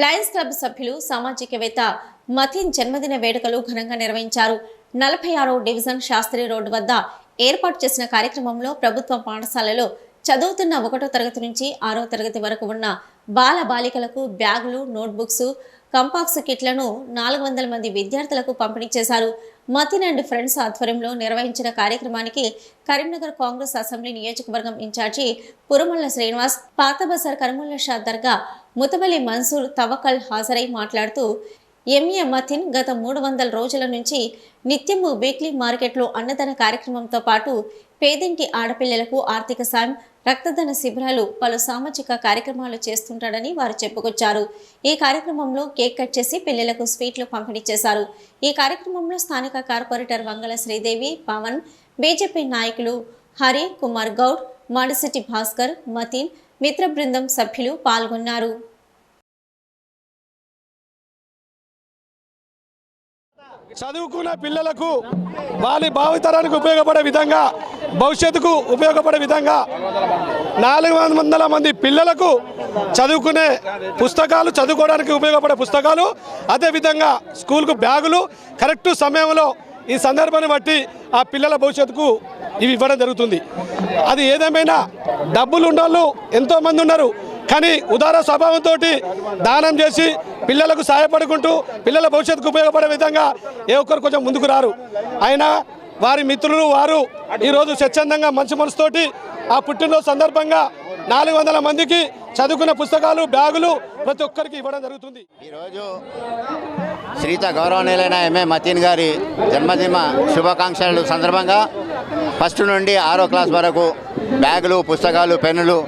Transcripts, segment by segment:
Lions club సభ్యులు సామాజికవేత్త మతిన్ జన్మదిన వేడుకలు ఘనంగా నిర్వహించారు. 46వ డివిజన్ శాస్త్రి రోడ్డు వద్ద ఏర్పాటు చేసిన కార్యక్రమంలో ప్రభుత్వ పాఠశాలలో చదువుతున్న 1వ తరగతి నుంచి 6వ తరగతి వరకు ఉన్న బాల బాలికలకు బ్యాగులు, నోట్బుక్స్, కంపాక్స్ కిట్లను 400 మంది విద్యార్థులకు పంపిణీ చేశారు. మతిన్ అండ్ ఫ్రెండ్స్ ఆధ్వర్యంలో నిర్వహించిన కార్యక్రమానికి కరీంనగర్ కాంగ్రెస్ అసెంబ్లీ నియోజకవర్గం ఇన్ఛార్జి పురుమల్ల శ్రీనివాస్, పాత బజార్ కరముల్లా షా దర్గా ముతవల్లి మన్సూర్ తవకల్ హాజరై మాట్లాడుతూ ఎంఏ మతిన్ గత 300 రోజుల నుంచి నిత్యము వీక్లీ మార్కెట్లో అన్నదాన కార్యక్రమంతో పాటు పేదింటి ఆడపిల్లలకు ఆర్థిక సాయం, రక్తదాన శిబిరాలు, పలు సామాజిక కార్యక్రమాలు చేస్తుంటాడని వారు చెప్పుకొచ్చారు. ఈ కార్యక్రమంలో కేక్ కట్ చేసి పిల్లలకు స్వీట్లు పంపిణీ చేశారు. ఈ కార్యక్రమంలో స్థానిక కార్పొరేటర్ వంగల శ్రీదేవి, పవన్, బీజేపీ నాయకులు హరి కుమార్ గౌడ్, మాడిసిటి భాస్కర్, మతిన్ మిత్ర బృందం సభ్యులు పాల్గొన్నారు. చదువుకున్న పిల్లలకు వాళ్ళ భావితరానికి ఉపయోగపడే విధంగా, భవిష్యత్తుకు ఉపయోగపడే విధంగా 400 మంది పిల్లలకు చదువుకునే పుస్తకాలు, చదువుకోవడానికి ఉపయోగపడే పుస్తకాలు, అదేవిధంగా స్కూల్కు బ్యాగులు కరెక్ట్ సమయంలో ఈ సందర్భాన్ని బట్టి ఆ పిల్లల భవిష్యత్తుకు ఇవి ఇవ్వడం జరుగుతుంది. అది ఏదేమైనా డబ్బులు ఉన్నోళ్ళు ఎంతోమంది ఉన్నారు, కానీ ఉదార స్వభావంతో దానం చేసి పిల్లలకు సహాయపడుకుంటూ పిల్లల భవిష్యత్తుకు ఉపయోగపడే విధంగా ఏ ఒక్కరు కొంచెం ముందుకు రారు. అయినా వారి మిత్రులు వారు ఈరోజు స్వచ్ఛందంగా మంచి మనసుతోటి ఆ పుట్టినరోజు సందర్భంగా 400 మందికి చదువుకున్న పుస్తకాలు, బ్యాగులు ప్రతి ఒక్కరికి ఇవ్వడం జరుగుతుంది. ఈరోజు శ్రీత గౌరవనీయులైన ఎంఏ మతిన్ గారి జన్మదిన శుభాకాంక్షలు సందర్భంగా 1st నుండి 6వ క్లాస్ వరకు బ్యాగులు, పుస్తకాలు, పెన్నులు,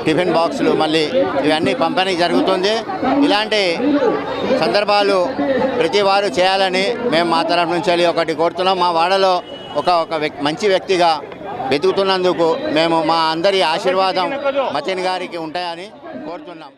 టిఫిన్ బాక్సులు మళ్ళీ ఇవన్నీ పంపిణీ జరుగుతుంది. ఇలాంటి సందర్భాలు ప్రతి వారు చేయాలని మేము మా తరఫు నుంచి ఒకటి కోరుతున్నాం. మా వాడలో ఒక మంచి వ్యక్తిగా వెతుకుతున్నందుకు మేము మా అందరి ఆశీర్వాదం మతిన్ గారికి ఉంటాయని కోరుతున్నాం.